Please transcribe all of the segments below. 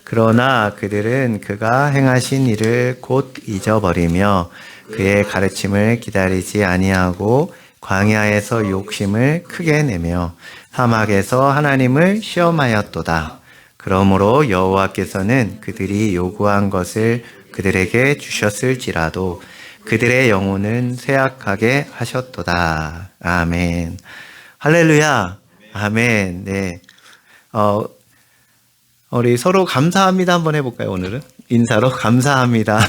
그러나 그들은 그가 행하신 일을 곧 잊어버리며 그의 가르침을 기다리지 아니하고 광야에서 욕심을 크게 내며 사막에서 하나님을 시험하였도다. 그러므로 여호와께서는 그들이 요구한 것을 그들에게 주셨을지라도 그들의 영혼은 쇠약하게 하셨도다. 아멘. 할렐루야. 아멘. 네. 우리 서로 감사합니다 한번 해볼까요, 오늘은? 인사로 감사합니다.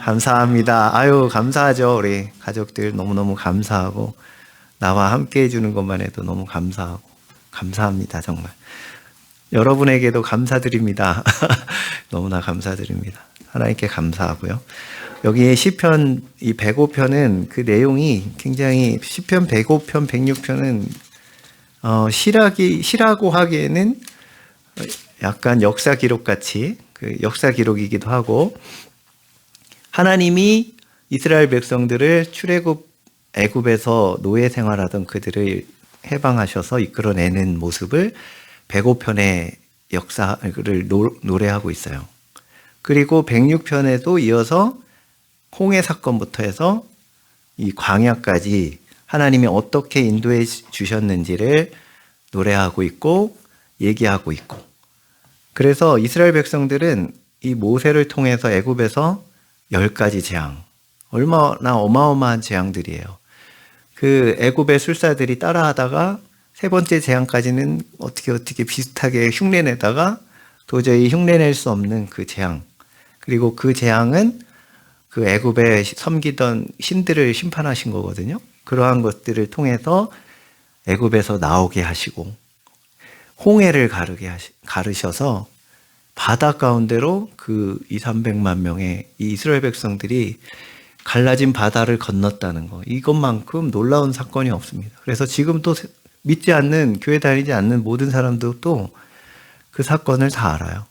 감사합니다. 아유, 감사하죠. 우리 가족들 너무너무 감사하고, 나와 함께 해주는 것만 해도 너무 감사하고, 감사합니다, 정말. 여러분에게도 감사드립니다. 너무나 감사드립니다. 하나님께 감사하고요. 여기 시편 이 105편은 그 내용이 굉장히 시편 105편, 106편은 시라고 하기에는 약간 역사 기록 같이 그 역사 기록이기도 하고 하나님이 이스라엘 백성들을 출애굽 애굽에서 노예 생활하던 그들을 해방하셔서 이끌어내는 모습을 105편의 역사를 노래하고 있어요. 그리고 106편에도 이어서 홍해 사건부터 해서 이 광야까지 하나님이 어떻게 인도해 주셨는지를 노래하고 있고 얘기하고 있고 그래서 이스라엘 백성들은 이 모세를 통해서 애굽에서 10가지 재앙, 얼마나 어마어마한 재앙들이에요. 그 애굽의 술사들이 따라하다가 세 번째 재앙까지는 어떻게 비슷하게 흉내내다가 도저히 흉내낼 수 없는 그 재앙. 그리고 그 재앙은 그 애굽에 섬기던 신들을 심판하신 거거든요. 그러한 것들을 통해서 애굽에서 나오게 하시고 홍해를 가르셔서 바다 가운데로 그 200~300만 명의 이 이스라엘 백성들이 갈라진 바다를 건넜다는 거. 이것만큼 놀라운 사건이 없습니다. 그래서 지금 또 믿지 않는, 교회 다니지 않는 모든 사람들도 그 사건을 다 알아요.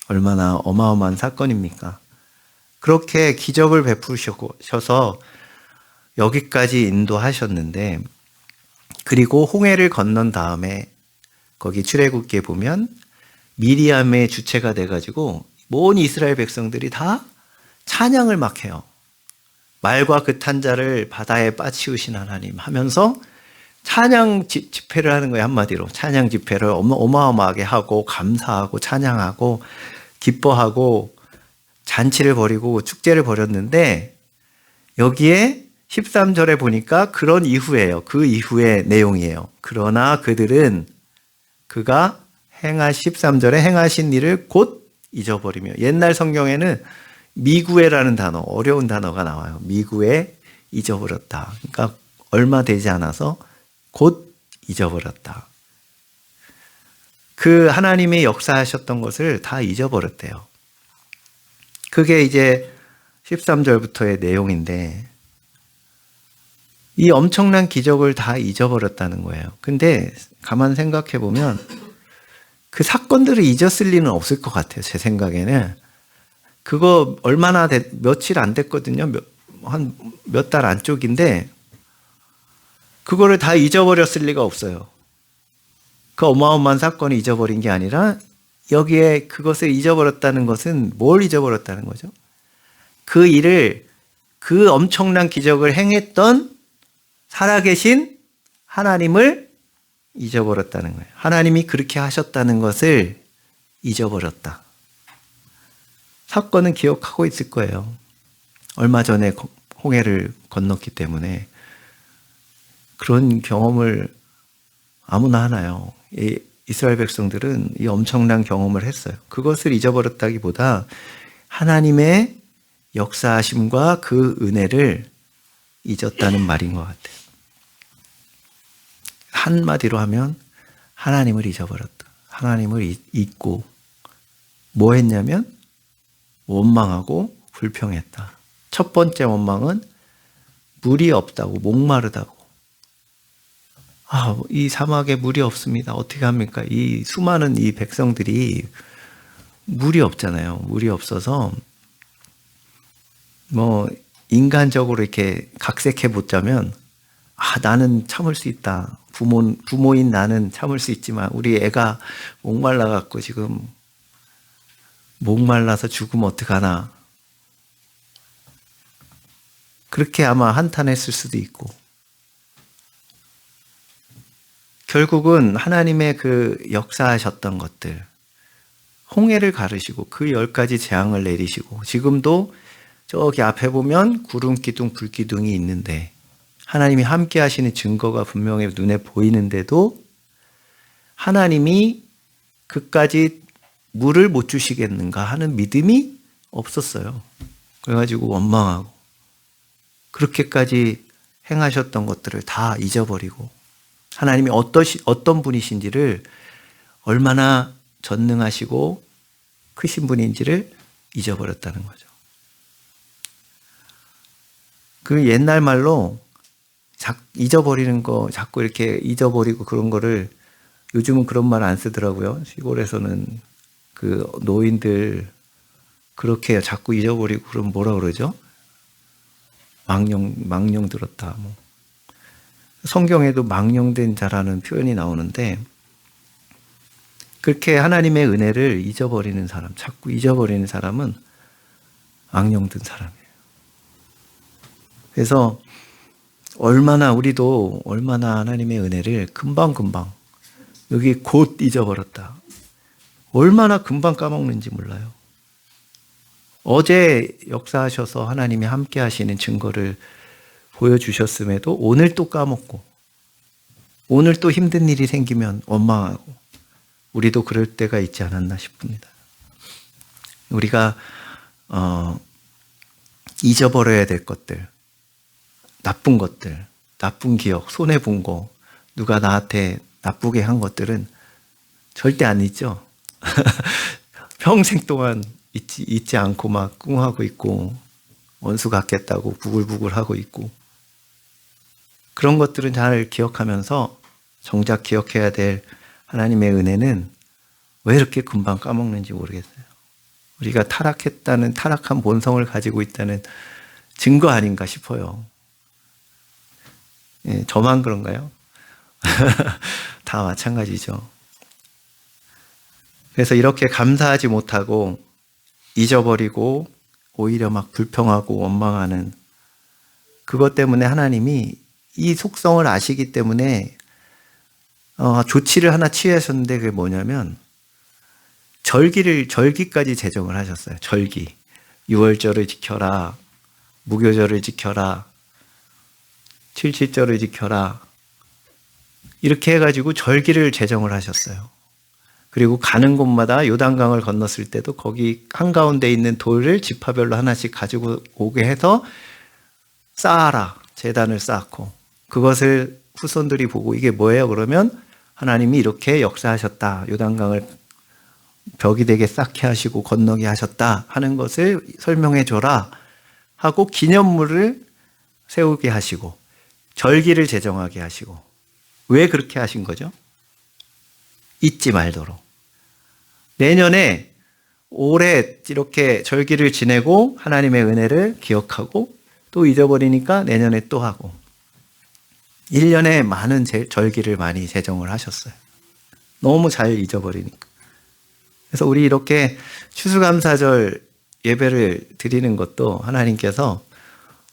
얼마나 어마어마한 사건입니까? 그렇게 기적을 베푸셔서 여기까지 인도하셨는데, 그리고 홍해를 건넌 다음에 거기 출애굽기에 보면 미리암의 주체가 돼가지고 온 이스라엘 백성들이 다 찬양을 막 해요. 말과 그 탄자를 바다에 빠치우신 하나님 하면서 찬양 집회를 하는 거예요. 한마디로 찬양 집회를 어마어마하게 하고 감사하고 찬양하고 기뻐하고 잔치를 벌이고 축제를 벌였는데 여기에 13절에 보니까 그런 이후예요. 그 이후의 내용이에요. 그러나 그들은 그가 13절에 행하신 일을 곧 잊어버리며 옛날 성경에는 미구에라는 단어, 어려운 단어가 나와요. 미구에 잊어버렸다. 그러니까 얼마 되지 않아서 곧 잊어버렸다. 그 하나님의 역사하셨던 것을 다 잊어버렸대요. 그게 이제 13절부터의 내용인데 이 엄청난 기적을 다 잊어버렸다는 거예요. 근데 가만 생각해 보면 그 사건들을 잊었을 리는 없을 것 같아요. 제 생각에는. 그거 얼마나 며칠 안 됐거든요. 한 몇 달 안쪽인데 그거를 다 잊어버렸을 리가 없어요. 그 어마어마한 사건을 잊어버린 게 아니라 여기에 그것을 잊어버렸다는 것은 뭘 잊어버렸다는 거죠? 그 일을, 그 엄청난 기적을 행했던 살아계신 하나님을 잊어버렸다는 거예요. 하나님이 그렇게 하셨다는 것을 잊어버렸다. 사건은 기억하고 있을 거예요. 얼마 전에 홍해를 건넜기 때문에 그런 경험을 아무나 하나요? 이스라엘 백성들은 이 엄청난 경험을 했어요. 그것을 잊어버렸다기보다 하나님의 역사하심과 그 은혜를 잊었다는 말인 것 같아요. 한마디로 하면 하나님을 잊어버렸다. 하나님을 잊고 뭐 했냐면 원망하고 불평했다. 첫 번째 원망은 물이 없다고, 목마르다고. 이 사막에 물이 없습니다. 어떻게 합니까? 이 수많은 이 백성들이 물이 없잖아요. 물이 없어서 인간적으로 이렇게 각색해 보자면 나는 참을 수 있다. 부모인 나는 참을 수 있지만 우리 애가 목말라 갖고 지금 목말라서 죽으면 어떡하나. 그렇게 아마 한탄했을 수도 있고. 결국은 하나님의 그 역사하셨던 것들, 홍해를 가르시고 그 10가지 재앙을 내리시고, 지금도 저기 앞에 보면 구름 기둥, 불 기둥이 있는데 하나님이 함께 하시는 증거가 분명히 눈에 보이는데도 하나님이 그까지 물을 못 주시겠는가 하는 믿음이 없었어요. 그래가지고 원망하고 그렇게까지 행하셨던 것들을 다 잊어버리고 하나님이 어떤 분이신지를, 얼마나 전능하시고 크신 분인지를 잊어버렸다는 거죠. 그 옛날 말로 잊어버리는 거, 자꾸 이렇게 잊어버리고 그런 거를 요즘은 그런 말 안 쓰더라고요. 시골에서는 그 노인들 그렇게 자꾸 잊어버리고 그러면 뭐라 그러죠? 망령 들었다. 뭐. 성경에도 망령된 자라는 표현이 나오는데, 그렇게 하나님의 은혜를 잊어버리는 사람, 자꾸 잊어버리는 사람은 망령된 사람이에요. 그래서 우리도 얼마나 하나님의 은혜를 금방금방, 여기 곧 잊어버렸다. 얼마나 금방 까먹는지 몰라요. 어제 역사하셔서 하나님이 함께 하시는 증거를 보여주셨음에도 오늘 또 까먹고, 오늘 또 힘든 일이 생기면 원망하고, 우리도 그럴 때가 있지 않았나 싶습니다. 우리가 잊어버려야 될 것들, 나쁜 것들, 나쁜 기억, 손해본 거, 누가 나한테 나쁘게 한 것들은 절대 안 잊죠. 평생 동안 잊지 않고 막 꿍하고 있고, 원수 같겠다고 부글부글 하고 있고, 그런 것들은 잘 기억하면서 정작 기억해야 될 하나님의 은혜는 왜 이렇게 금방 까먹는지 모르겠어요. 우리가 타락한 본성을 가지고 있다는 증거 아닌가 싶어요. 예, 저만 그런가요? 다 마찬가지죠. 그래서 이렇게 감사하지 못하고 잊어버리고 오히려 막 불평하고 원망하는 그것 때문에 하나님이 이 속성을 아시기 때문에 조치를 하나 취하셨는데, 그게 뭐냐면 절기까지 제정을 하셨어요. 절기. 유월절을 지켜라, 무교절을 지켜라, 칠칠절을 지켜라, 이렇게 해가지고 절기를 제정을 하셨어요. 그리고 가는 곳마다 요단강을 건넜을 때도 거기 한가운데 있는 돌을 지파별로 하나씩 가지고 오게 해서 쌓아라, 제단을 쌓고, 그것을 후손들이 보고 이게 뭐예요? 그러면 하나님이 이렇게 역사하셨다, 요단강을 벽이 되게 쌓게 하시고 건너게 하셨다 하는 것을 설명해 줘라 하고 기념물을 세우게 하시고 절기를 제정하게 하시고. 왜 그렇게 하신 거죠? 잊지 말도록. 내년에 올해 이렇게 절기를 지내고 하나님의 은혜를 기억하고 또 잊어버리니까 내년에 또 하고, 1년에 많은 절기를 많이 제정을 하셨어요. 너무 잘 잊어버리니까. 그래서 우리 이렇게 추수감사절 예배를 드리는 것도 하나님께서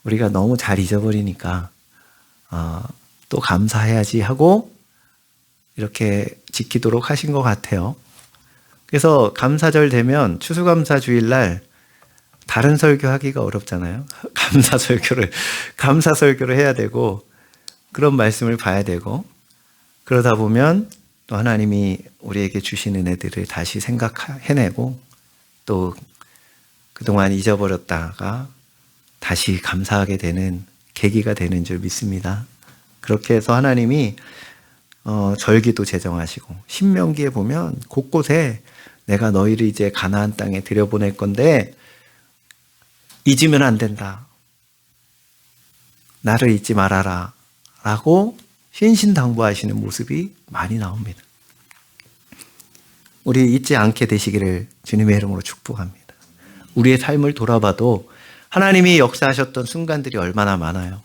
우리가 너무 잘 잊어버리니까 또 감사해야지 하고 이렇게 지키도록 하신 것 같아요. 그래서 감사절 되면 추수감사 주일날 다른 설교하기가 어렵잖아요. 감사 설교를 해야 되고, 그런 말씀을 봐야 되고, 그러다 보면 또 하나님이 우리에게 주신 은혜들을 다시 생각해내고 또 그동안 잊어버렸다가 다시 감사하게 되는 계기가 되는 줄 믿습니다. 그렇게 해서 하나님이 절기도 제정하시고, 신명기에 보면 곳곳에 내가 너희를 이제 가나안 땅에 들여보낼 건데 잊으면 안 된다, 나를 잊지 말아라 라고 신신당부하시는 모습이 많이 나옵니다. 우리 잊지 않게 되시기를 주님의 이름으로 축복합니다. 우리의 삶을 돌아봐도 하나님이 역사하셨던 순간들이 얼마나 많아요.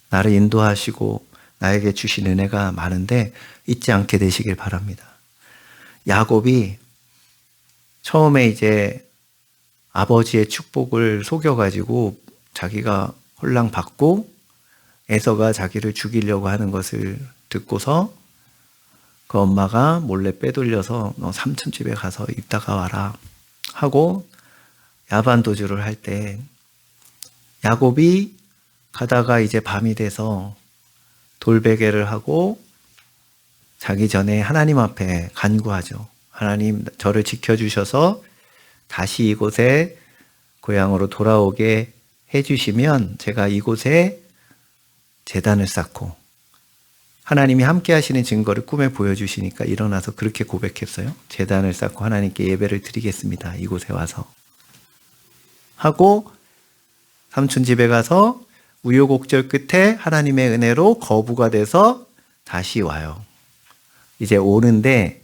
나를 인도하시고 나에게 주신 은혜가 많은데 잊지 않게 되시길 바랍니다. 야곱이 처음에 이제 아버지의 축복을 속여가지고 자기가 홀랑 받고 에서가 자기를 죽이려고 하는 것을 듣고서 그 엄마가 몰래 빼돌려서 너 삼촌 집에 가서 있다가 와라 하고 야반도주를 할 때 야곱이 가다가 이제 밤이 돼서 돌베개를 하고 자기 전에 하나님 앞에 간구하죠. 하나님 저를 지켜주셔서 다시 이곳에 고향으로 돌아오게 해주시면 제가 이곳에 제단을 쌓고 하나님이 함께 하시는 증거를 꿈에 보여주시니까 일어나서 그렇게 고백했어요. 제단을 쌓고 하나님께 예배를 드리겠습니다. 이곳에 와서. 하고 삼촌 집에 가서 우여곡절 끝에 하나님의 은혜로 거부가 돼서 다시 와요. 이제 오는데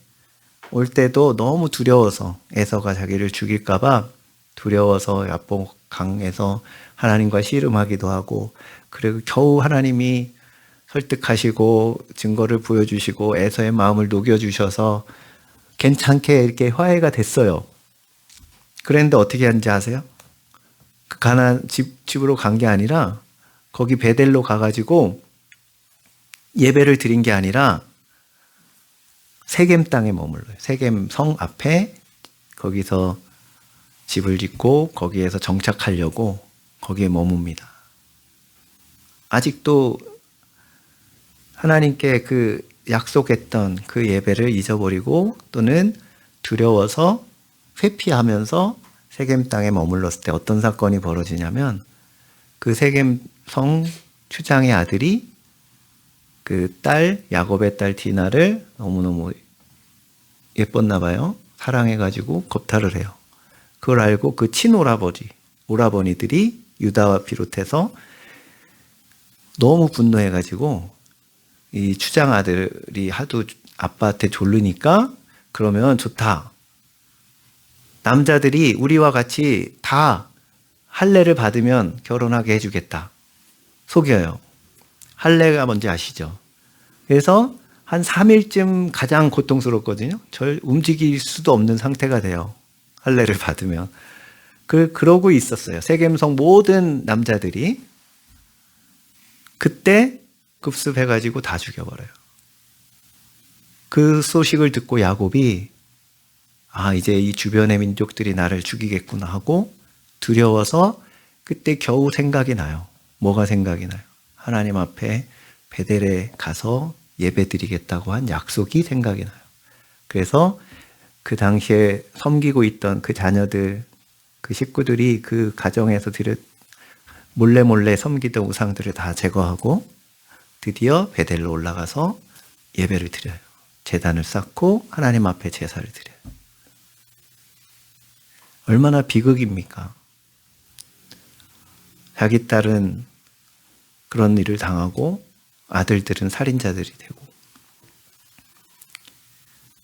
올 때도 너무 두려워서 에서가 자기를 죽일까봐 두려워서 야복 강에서 하나님과 씨름하기도 하고 그리고 겨우 하나님이 설득하시고 증거를 보여주시고 에서의 마음을 녹여주셔서 괜찮게 이렇게 화해가 됐어요. 그랬는데 어떻게 하는지 아세요? 그 가나안 집으로 간 게 아니라 거기 베델로 가가지고 예배를 드린 게 아니라 세겜 땅에 머물러요. 세겜 성 앞에 거기서 집을 짓고 거기에서 정착하려고 거기에 머뭅니다. 아직도 하나님께 그 약속했던 그 예배를 잊어버리고 또는 두려워서 회피하면서 세겜 땅에 머물렀을 때 어떤 사건이 벌어지냐면 그 세겜 성 추장의 아들이 그 딸 야곱의 딸 디나를 너무너무 예뻤나 봐요. 사랑해가지고 겁탈을 해요. 그걸 알고 그 오라버니들이 유다와 비롯해서 너무 분노해가지고 이 추장 아들이 하도 아빠한테 졸르니까 그러면 좋다. 남자들이 우리와 같이 다 할례를 받으면 결혼하게 해주겠다. 속여요. 할례가 뭔지 아시죠? 그래서 한 3일쯤 가장 고통스럽거든요. 절 움직일 수도 없는 상태가 돼요. 할례를 받으면. 그러고 있었어요. 세겜성 모든 남자들이. 그때 급습해가지고 다 죽여버려요. 그 소식을 듣고 야곱이 이제 이 주변의 민족들이 나를 죽이겠구나 하고 두려워서 그때 겨우 생각이 나요. 뭐가 생각이 나요? 하나님 앞에 베델에 가서 예배드리겠다고 한 약속이 생각이 나요. 그래서 그 당시에 섬기고 있던 그 자녀들, 그 식구들이 그 가정에서 몰래 섬기던 우상들을 다 제거하고 드디어 베델로 올라가서 예배를 드려요. 제단을 쌓고 하나님 앞에 제사를 드려요. 얼마나 비극입니까? 자기 딸은 그런 일을 당하고 아들들은 살인자들이 되고.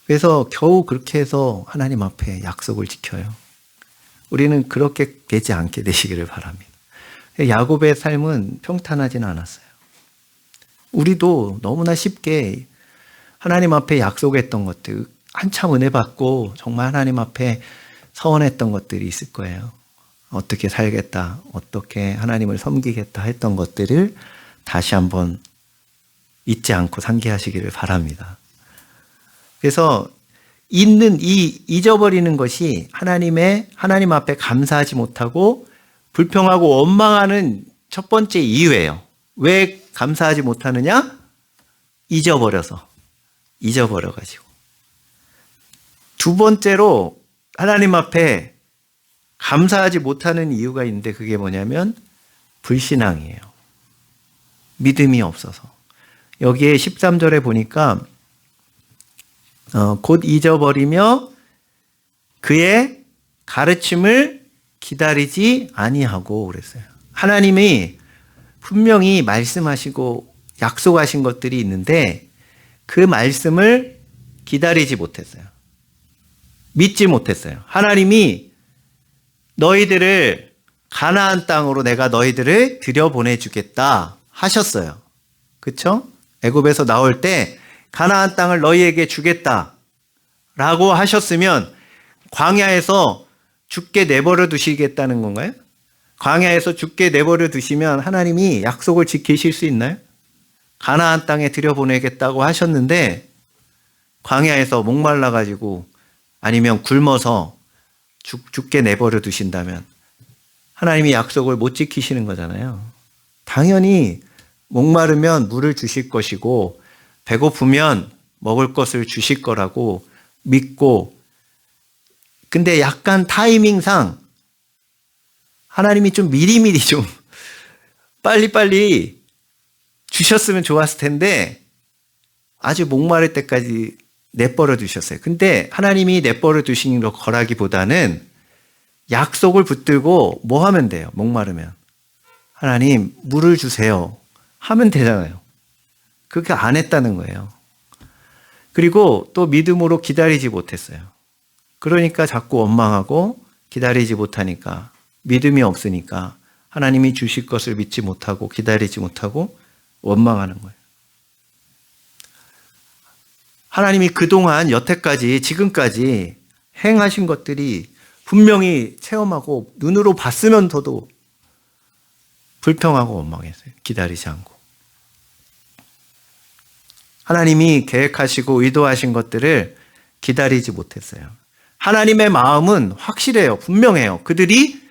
그래서 겨우 그렇게 해서 하나님 앞에 약속을 지켜요. 우리는 그렇게 되지 않게 되시기를 바랍니다. 야곱의 삶은 평탄하지는 않았어요. 우리도 너무나 쉽게 하나님 앞에 약속했던 것들, 한참 은혜 받고 정말 하나님 앞에 서원했던 것들이 있을 거예요. 어떻게 살겠다, 어떻게 하나님을 섬기겠다 했던 것들을 다시 한번 잊지 않고 상기하시기를 바랍니다. 그래서 잊어버리는 것이 하나님 앞에 감사하지 못하고 불평하고 원망하는 첫 번째 이유예요. 왜 감사하지 못하느냐? 잊어버려가지고. 두 번째로 하나님 앞에 감사하지 못하는 이유가 있는데 그게 뭐냐면 불신앙이에요. 믿음이 없어서. 여기에 13절에 보니까 곧 잊어버리며 그의 가르침을 기다리지 아니하고 그랬어요. 하나님이 분명히 말씀하시고 약속하신 것들이 있는데 그 말씀을 기다리지 못했어요. 믿지 못했어요. 하나님이 너희들을 가나안 땅으로 내가 너희들을 들여보내주겠다 하셨어요. 그렇죠? 애굽에서 나올 때 가나안 땅을 너희에게 주겠다라고 하셨으면 광야에서 죽게 내버려 두시겠다는 건가요? 광야에서 죽게 내버려 두시면 하나님이 약속을 지키실 수 있나요? 가나안 땅에 들여보내겠다고 하셨는데 광야에서 목말라 가지고 아니면 굶어서 죽게 내버려 두신다면 하나님이 약속을 못 지키시는 거잖아요. 당연히 목마르면 물을 주실 것이고 배고프면 먹을 것을 주실 거라고 믿고, 근데 약간 타이밍상 하나님이 좀 미리미리 좀 빨리빨리 주셨으면 좋았을 텐데 아주 목마를 때까지 내버려 두셨어요. 근데 하나님이 내버려 두신 거라기보다는 약속을 붙들고 뭐 하면 돼요? 목마르면 하나님 물을 주세요 하면 되잖아요. 그렇게 안 했다는 거예요. 그리고 또 믿음으로 기다리지 못했어요. 그러니까 자꾸 원망하고 기다리지 못하니까, 믿음이 없으니까 하나님이 주실 것을 믿지 못하고 기다리지 못하고 원망하는 거예요. 하나님이 그동안 여태까지 지금까지 행하신 것들이 분명히 체험하고 눈으로 봤으면서도 불평하고 원망했어요. 기다리지 않고. 하나님이 계획하시고 의도하신 것들을 기다리지 못했어요. 하나님의 마음은 확실해요. 분명해요. 그들이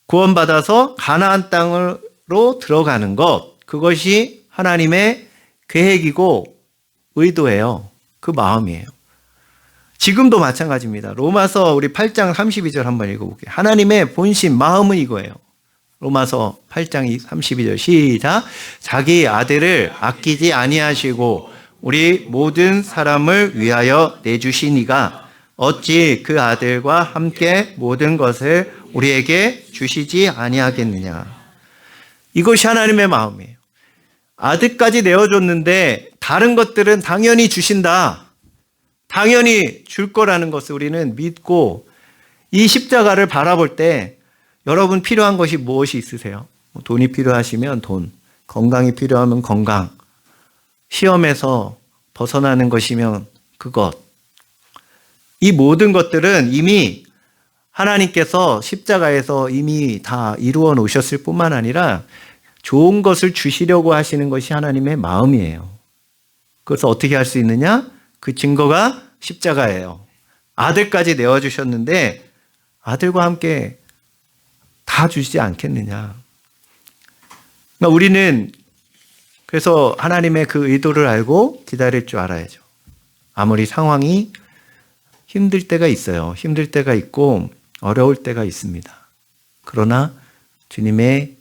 구원받아서 가나안 땅으로 들어가는 것, 그것이 하나님의 계획이고 의도예요. 그 마음이에요. 지금도 마찬가지입니다. 로마서 우리 8장 32절 한번 읽어볼게요. 하나님의 본심, 마음은 이거예요. 로마서 8장 32절 시작. 자기 아들을 아끼지 아니하시고 우리 모든 사람을 위하여 내주시니가 어찌 그 아들과 함께 모든 것을 우리에게 주시지 아니하겠느냐. 이것이 하나님의 마음이에요. 아들까지 내어줬는데 다른 것들은 당연히 주신다. 당연히 줄 거라는 것을 우리는 믿고 이 십자가를 바라볼 때 여러분 필요한 것이 무엇이 있으세요? 돈이 필요하시면 돈, 건강이 필요하면 건강, 시험에서 벗어나는 것이면 그것. 이 모든 것들은 이미 하나님께서 십자가에서 이미 다 이루어 놓으셨을 뿐만 아니라 좋은 것을 주시려고 하시는 것이 하나님의 마음이에요. 그래서 어떻게 할 수 있느냐? 그 증거가 십자가예요. 아들까지 내어주셨는데 아들과 함께 다 주시지 않겠느냐. 그러니까 우리는 그래서 하나님의 그 의도를 알고 기다릴 줄 알아야죠. 아무리 상황이 힘들 때가 있어요. 힘들 때가 있고 어려울 때가 있습니다. 그러나 주님의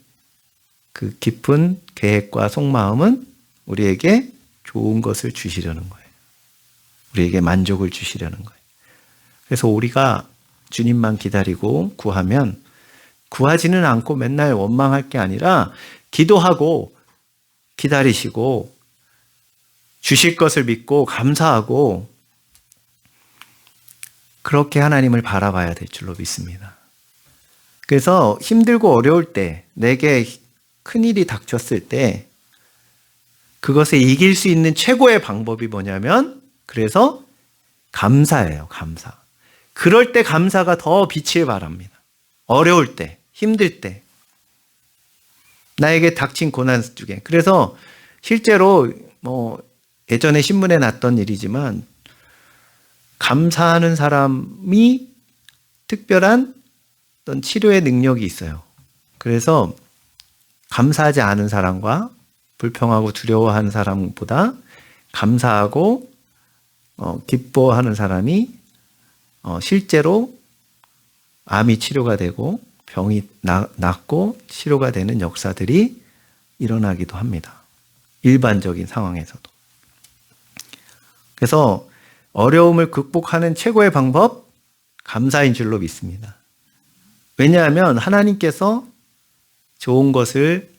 그 깊은 계획과 속마음은 우리에게 좋은 것을 주시려는 거예요. 우리에게 만족을 주시려는 거예요. 그래서 우리가 주님만 기다리고 구하면 구하지는 않고 맨날 원망할 게 아니라 기도하고 기다리시고 주실 것을 믿고 감사하고 그렇게 하나님을 바라봐야 될 줄로 믿습니다. 그래서 힘들고 어려울 때, 내게 큰일이 닥쳤을 때 그것을 이길 수 있는 최고의 방법이 뭐냐면 그래서 감사예요. 감사. 그럴 때 감사가 더 빛을 발합니다. 어려울 때, 힘들 때, 나에게 닥친 고난 중에. 그래서 실제로 예전에 신문에 났던 일이지만 감사하는 사람이 특별한 어떤 치료의 능력이 있어요. 그래서 감사하지 않은 사람과 불평하고 두려워하는 사람보다 감사하고 기뻐하는 사람이 실제로 암이 치료가 되고 병이 낫고 치료가 되는 역사들이 일어나기도 합니다. 일반적인 상황에서도. 그래서 어려움을 극복하는 최고의 방법, 감사인 줄로 믿습니다. 왜냐하면 하나님께서 좋은 것을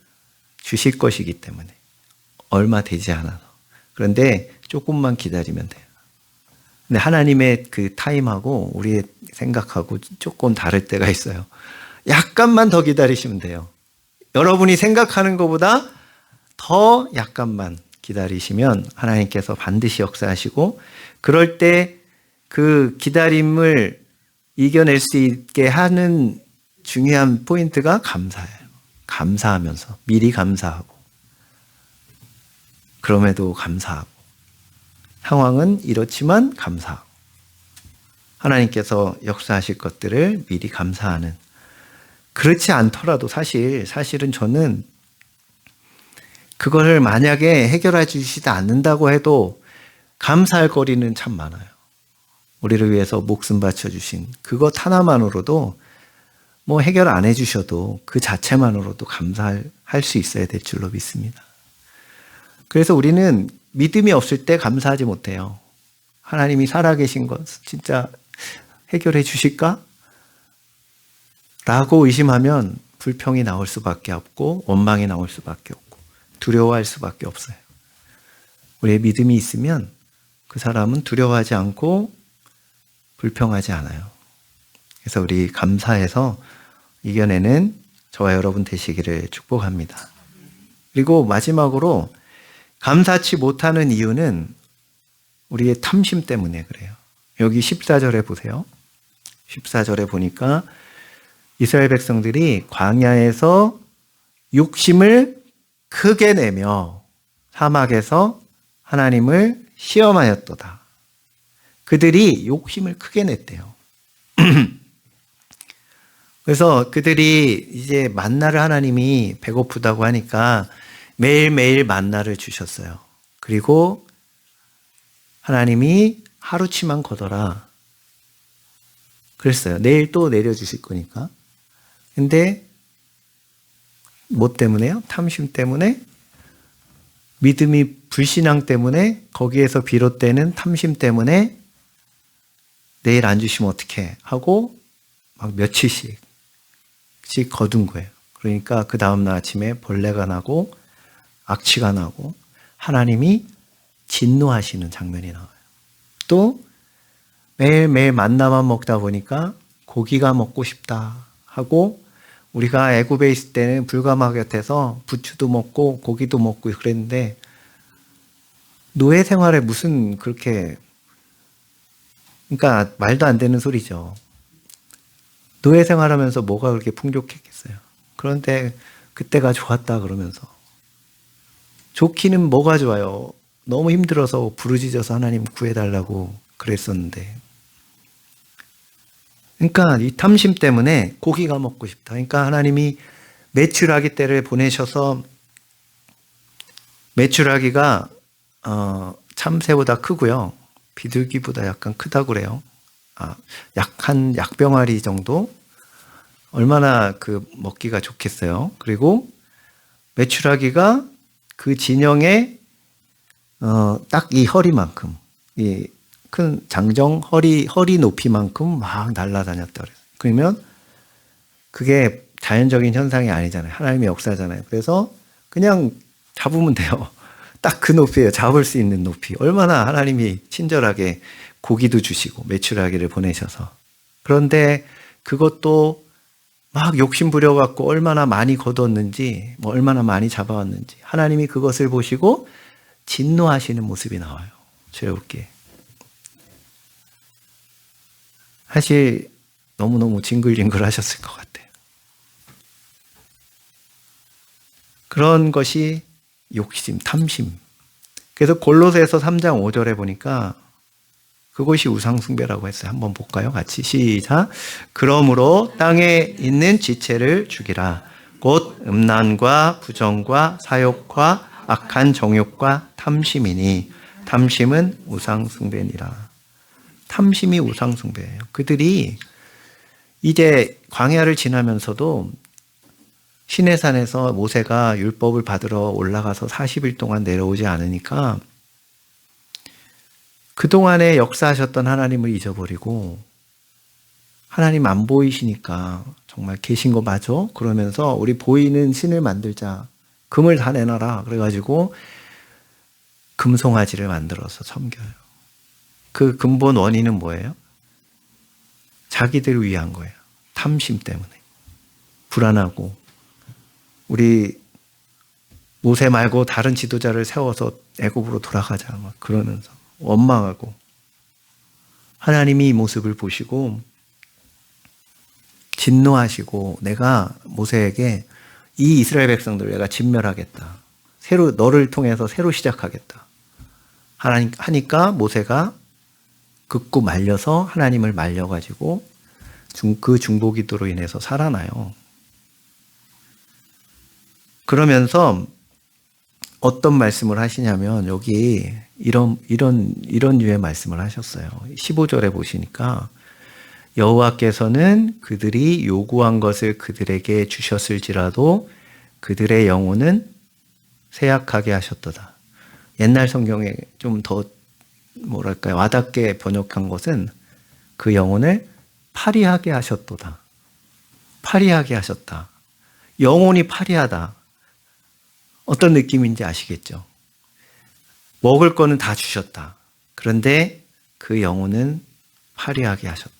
주실 것이기 때문에. 얼마 되지 않아서. 그런데 조금만 기다리면 돼요. 근데 하나님의 그 타임하고 우리의 생각하고 조금 다를 때가 있어요. 약간만 더 기다리시면 돼요. 여러분이 생각하는 것보다 더 약간만 기다리시면 하나님께서 반드시 역사하시고, 그럴 때 그 기다림을 이겨낼 수 있게 하는 중요한 포인트가 감사예요. 감사하면서 미리 감사하고 그럼에도 감사하고 상황은 이렇지만 감사하고 하나님께서 역사하실 것들을 미리 감사하는 그렇지 않더라도 사실은 저는 그걸 만약에 해결해 주시지 않는다고 해도 감사할 거리는 참 많아요. 우리를 위해서 목숨 바쳐주신 그것 하나만으로도 뭐 해결 안 해주셔도 그 자체만으로도 감사할 수 있어야 될 줄로 믿습니다. 그래서 우리는 믿음이 없을 때 감사하지 못해요. 하나님이 살아계신 것 진짜 해결해 주실까? 라고 의심하면 불평이 나올 수밖에 없고 원망이 나올 수밖에 없고 두려워할 수밖에 없어요. 우리의 믿음이 있으면 그 사람은 두려워하지 않고 불평하지 않아요. 그래서 우리 감사해서 이겨내는 저와 여러분 되시기를 축복합니다. 그리고 마지막으로 감사치 못하는 이유는 우리의 탐심 때문에 그래요. 여기 14절에 보세요. 14절에 보니까 이스라엘 백성들이 광야에서 욕심을 크게 내며 사막에서 하나님을 시험하였도다. 그들이 욕심을 크게 냈대요. 그래서 그들이 이제 만나를 하나님이 배고프다고 하니까 매일매일 만나를 주셨어요. 그리고 하나님이 하루치만 거둬라 그랬어요. 내일 또 내려주실 거니까. 근데 뭐 때문에요? 탐심 때문에, 믿음이 불신앙 때문에, 거기에서 비롯되는 탐심 때문에 내일 안 주시면 어떡해 하고 막 며칠씩 거둔 거예요. 그러니까 그 다음날 아침에 벌레가 나고 악취가 나고 하나님이 진노하시는 장면이 나와요. 또 매일매일 만나만 먹다 보니까 고기가 먹고 싶다 하고, 우리가 애굽에 있을 때는 불가마 곁에서 부추도 먹고 고기도 먹고 그랬는데 노예 생활에 무슨 그렇게, 그러니까 말도 안 되는 소리죠. 노예 생활하면서 뭐가 그렇게 풍족했겠어요. 그런데 그때가 좋았다 그러면서, 좋기는 뭐가 좋아요. 너무 힘들어서 부르짖어서 하나님 구해달라고 그랬었는데. 그러니까 이 탐심 때문에 고기가 먹고 싶다. 그러니까 하나님이 메추라기 떼를 보내셔서, 메추라기가 참새보다 크고요. 비둘기보다 약간 크다고 그래요. 약한 약병아리 정도? 얼마나 그 먹기가 좋겠어요. 그리고 메추라기가 그 진영에 딱 이 허리만큼, 이 큰 장정 허리 높이만큼 막 날아다녔다 그래요. 그러면 그게 자연적인 현상이 아니잖아요. 하나님의 역사잖아요. 그래서 그냥 잡으면 돼요. 딱 그 높이에요. 잡을 수 있는 높이. 얼마나 하나님이 친절하게 고기도 주시고 메추라기를 보내셔서. 그런데 그것도 막 욕심 부려갖고 얼마나 많이 거뒀는지, 뭐 얼마나 많이 잡아왔는지 하나님이 그것을 보시고 진노하시는 모습이 나와요. 죄롭게. 사실 너무너무 징글징글 하셨을 것 같아요. 그런 것이 욕심, 탐심. 그래서 골로새서 3장 5절에 보니까 그것이 우상숭배라고 했어요. 한번 볼까요? 같이 시작. 그러므로 땅에 있는 지체를 죽이라. 곧 음란과 부정과 사욕과 악한 정욕과 탐심이니 탐심은 우상숭배니라. 탐심이 우상숭배예요. 그들이 이제 광야를 지나면서도 시내산에서 모세가 율법을 받으러 올라가서 40일 동안 내려오지 않으니까 그동안에 역사하셨던 하나님을 잊어버리고, 하나님 안 보이시니까 정말 계신 거 맞아? 그러면서 우리 보이는 신을 만들자. 금을 다 내놔라. 그래가지고 금송아지를 만들어서 섬겨요. 그 근본 원인은 뭐예요? 자기들을 위한 거예요. 탐심 때문에. 불안하고, 우리 모세 말고 다른 지도자를 세워서 애굽으로 돌아가자 막 그러면서 원망하고, 하나님이 이 모습을 보시고 진노하시고 내가 모세에게 이 이스라엘 백성들을 내가 진멸하겠다. 새로 너를 통해서 새로 시작하겠다. 하나님 하니까 모세가 극구 말려서 하나님을 말려가지고 그 중보기도로 인해서 살아나요. 그러면서 어떤 말씀을 하시냐면 여기 이런 류의 말씀을 하셨어요. 15절에 보시니까 여호와께서는 그들이 요구한 것을 그들에게 주셨을지라도 그들의 영혼은 쇠약하게 하셨도다. 옛날 성경에 좀 더 뭐랄까요, 와닿게 번역한 것은 그 영혼을 파리하게 하셨도다. 파리하게 하셨다. 영혼이 파리하다. 어떤 느낌인지 아시겠죠? 먹을 거는 다 주셨다. 그런데 그 영혼은 파리하게 하셨다.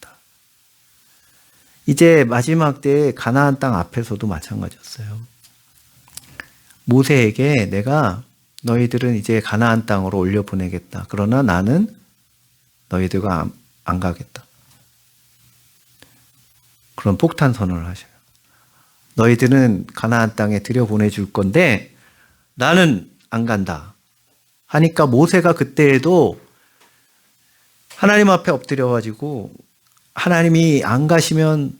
이제 마지막 때 가나안 땅 앞에서도 마찬가지였어요. 모세에게 내가 너희들은 이제 가나안 땅으로 올려보내겠다. 그러나 나는 너희들과 안 가겠다. 그런 폭탄 선언을 하셔요. 너희들은 가나안 땅에 들여보내줄 건데 나는 안 간다. 하니까 모세가 그때에도 하나님 앞에 엎드려가지고 하나님이 안 가시면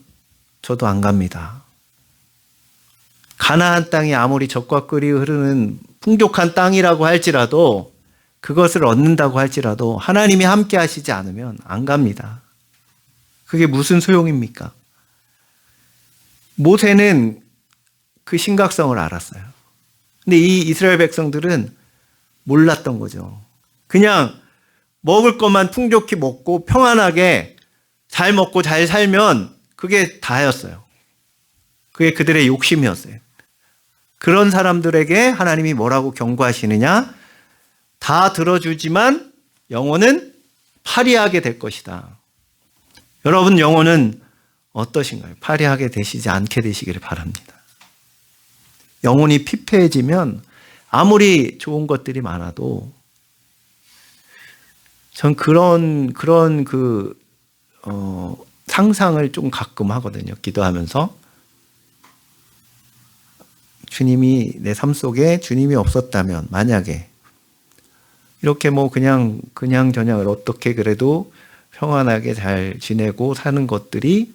저도 안 갑니다. 가나안 땅이 아무리 젖과 꿀이 흐르는 풍족한 땅이라고 할지라도 그것을 얻는다고 할지라도 하나님이 함께 하시지 않으면 안 갑니다. 그게 무슨 소용입니까? 모세는 그 심각성을 알았어요. 근데 이 이스라엘 백성들은 몰랐던 거죠. 그냥 먹을 것만 풍족히 먹고 평안하게 잘 먹고 잘 살면 그게 다였어요. 그게 그들의 욕심이었어요. 그런 사람들에게 하나님이 뭐라고 경고하시느냐? 다 들어주지만 영혼은 파리하게 될 것이다. 여러분 영혼은 어떠신가요? 파리하게 되시지 않게 되시기를 바랍니다. 영혼이 피폐해지면 아무리 좋은 것들이 많아도 전 그런 상상을 좀 가끔 하거든요. 기도하면서. 주님이 내 삶 속에 주님이 없었다면 만약에 이렇게 뭐 그냥 저냥 어떻게 그래도 평안하게 잘 지내고 사는 것들이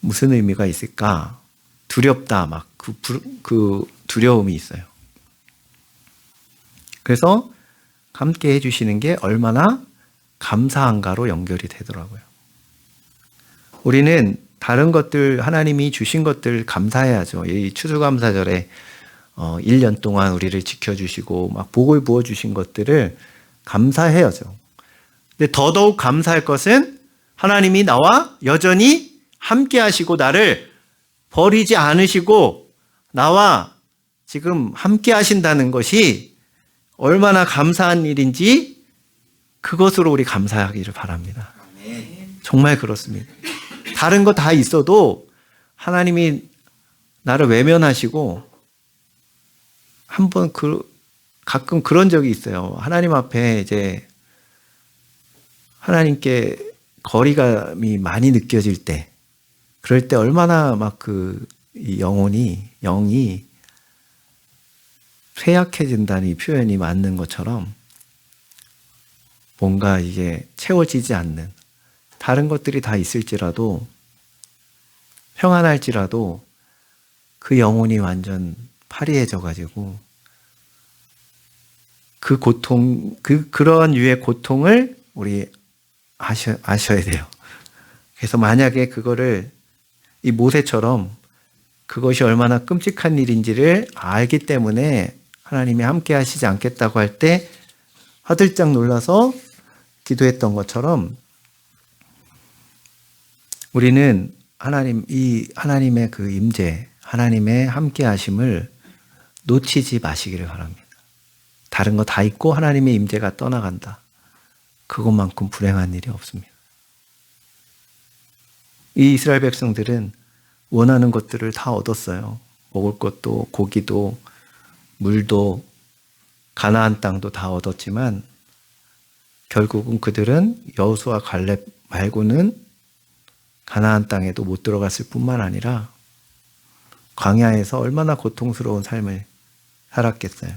무슨 의미가 있을까? 두렵다 막 그 두려움이 있어요. 그래서 함께 해주시는 게 얼마나 감사한가로 연결이 되더라고요. 우리는 다른 것들 하나님이 주신 것들 감사해야죠. 이 추수감사절에 1년 동안 우리를 지켜주시고 막 복을 부어주신 것들을 감사해야죠. 근데 더더욱 감사할 것은 하나님이 나와 여전히 함께 하시고 나를 버리지 않으시고 나와 지금 함께 하신다는 것이 얼마나 감사한 일인지 그것으로 우리 감사하기를 바랍니다. 정말 그렇습니다. 다른 거 다 있어도 하나님이 나를 외면하시고 한번 가끔 그런 적이 있어요. 하나님 앞에 이제 하나님께 거리감이 많이 느껴질 때, 그럴 때 얼마나 막 영이 쇠약해진다는 이 표현이 맞는 것처럼 뭔가 이게 채워지지 않는, 다른 것들이 다 있을지라도 평안할지라도 그 영혼이 완전 파리해져가지고 그 고통, 그런 유의 고통을 우리 아셔야 돼요. 그래서 만약에 그거를 이 모세처럼 그것이 얼마나 끔찍한 일인지를 알기 때문에 하나님이 함께 하시지 않겠다고 할 때 화들짝 놀라서 기도했던 것처럼 우리는 하나님의 그 임재, 하나님의 함께 하심을 놓치지 마시기를 바랍니다. 다른 거 다 있고 하나님의 임재가 떠나간다. 그것만큼 불행한 일이 없습니다. 이 이스라엘 백성들은 원하는 것들을 다 얻었어요. 먹을 것도, 고기도, 물도, 가나안 땅도 다 얻었지만 결국은 그들은 여호수아 갈렙 말고는 가나안 땅에도 못 들어갔을 뿐만 아니라 광야에서 얼마나 고통스러운 삶을 살았겠어요.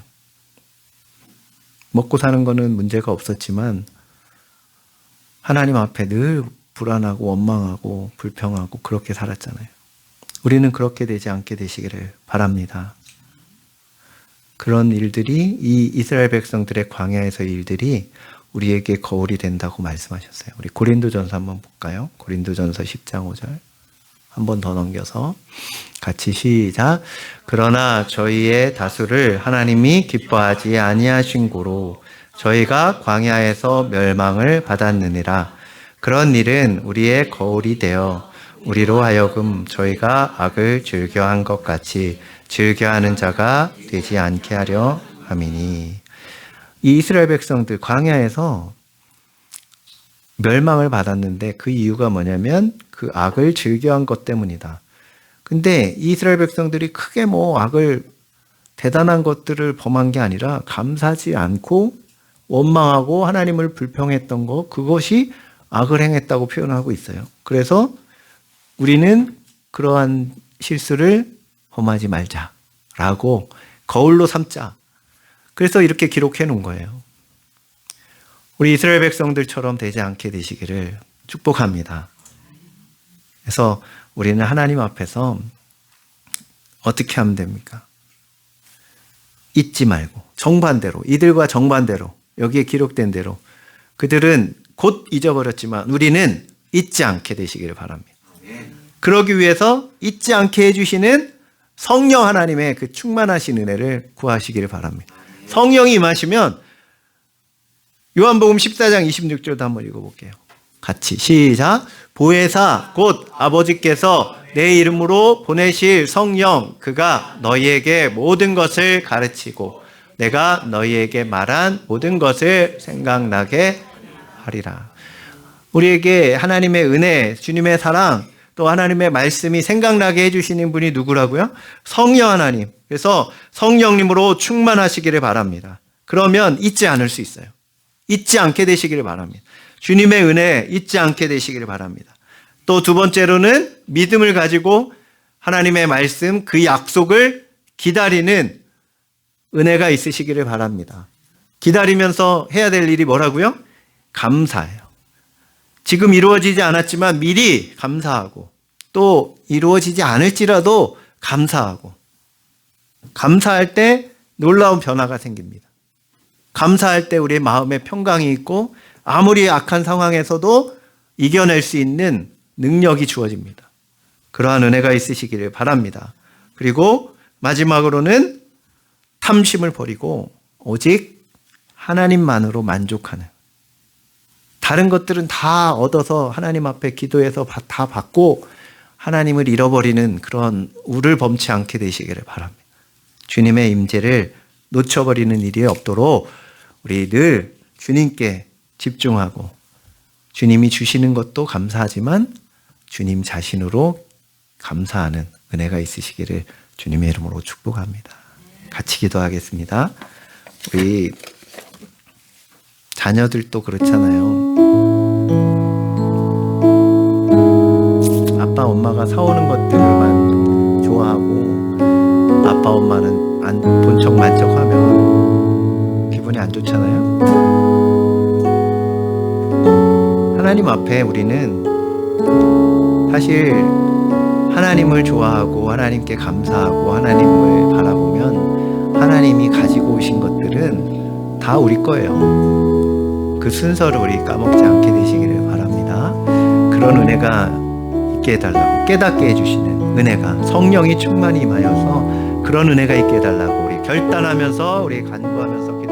먹고 사는 거는 문제가 없었지만 하나님 앞에 늘 불안하고 원망하고 불평하고 그렇게 살았잖아요. 우리는 그렇게 되지 않게 되시기를 바랍니다. 그런 일들이, 이 이스라엘 백성들의 광야에서의 일들이 우리에게 거울이 된다고 말씀하셨어요. 우리 고린도전서 한번 볼까요? 고린도전서 10장 5절 한 번 더 넘겨서 같이 시작. 그러나 저희의 다수를 하나님이 기뻐하지 아니하신 고로 저희가 광야에서 멸망을 받았느니라. 그런 일은 우리의 거울이 되어 우리로 하여금 저희가 악을 즐겨한 것 같이 즐겨하는 자가 되지 않게 하려 함이니. 이 이스라엘 백성들 광야에서 멸망을 받았는데 그 이유가 뭐냐면 그 악을 즐겨한 것 때문이다. 근데 이스라엘 백성들이 크게 악을 대단한 것들을 범한 게 아니라 감사하지 않고 원망하고 하나님을 불평했던 것, 그것이 악을 행했다고 표현하고 있어요. 그래서 우리는 그러한 실수를 범하지 말자라고 거울로 삼자. 그래서 이렇게 기록해 놓은 거예요. 우리 이스라엘 백성들처럼 되지 않게 되시기를 축복합니다. 그래서 우리는 하나님 앞에서 어떻게 하면 됩니까? 잊지 말고 정반대로, 이들과 정반대로, 여기에 기록된 대로 그들은 곧 잊어버렸지만 우리는 잊지 않게 되시기를 바랍니다. 그러기 위해서 잊지 않게 해주시는 성령 하나님의 그 충만하신 은혜를 구하시기를 바랍니다. 성령이 임하시면 요한복음 14장 26절도 한번 읽어볼게요. 같이 시작. 보혜사 곧 아버지께서 내 이름으로 보내실 성령, 그가 너희에게 모든 것을 가르치고 내가 너희에게 말한 모든 것을 생각나게 하리라. 우리에게 하나님의 은혜, 주님의 사랑, 또 하나님의 말씀이 생각나게 해주시는 분이 누구라고요? 성령 하나님. 그래서 성령님으로 충만하시기를 바랍니다. 그러면 잊지 않을 수 있어요. 잊지 않게 되시기를 바랍니다. 주님의 은혜 잊지 않게 되시기를 바랍니다. 또 두 번째로는 믿음을 가지고 하나님의 말씀, 그 약속을 기다리는 은혜가 있으시기를 바랍니다. 기다리면서 해야 될 일이 뭐라고요? 감사해요. 지금 이루어지지 않았지만 미리 감사하고 또 이루어지지 않을지라도 감사하고, 감사할 때 놀라운 변화가 생깁니다. 감사할 때 우리의 마음에 평강이 있고 아무리 악한 상황에서도 이겨낼 수 있는 능력이 주어집니다. 그러한 은혜가 있으시기를 바랍니다. 그리고 마지막으로는 탐심을 버리고 오직 하나님만으로 만족하는, 다른 것들은 다 얻어서 하나님 앞에 기도해서 다 받고 하나님을 잃어버리는 그런 우를 범치 않게 되시기를 바랍니다. 주님의 임재를 놓쳐버리는 일이 없도록 우리 늘 주님께 집중하고 주님이 주시는 것도 감사하지만 주님 자신으로 감사하는 은혜가 있으시기를 주님의 이름으로 축복합니다. 같이 기도하겠습니다. 우리 자녀들도 그렇잖아요. 아빠 엄마가 사오는 것들만 좋아하고 아빠 엄마는 본척 만척하면 기분이 안 좋잖아요. 하나님 앞에 우리는 사실 하나님을 좋아하고 하나님께 감사하고 하나님을 바라보면 하나님이 가지고 오신 것들은 다 우리 거예요. 그 순서를 우리 까먹지 않게 되시기를 바랍니다. 그런 은혜가 있게 해달라고, 깨닫게 해주시는 은혜가, 성령이 충만히 임하여서 그런 은혜가 있게 해달라고 우리 결단하면서 우리 간구하면서 기도합니다.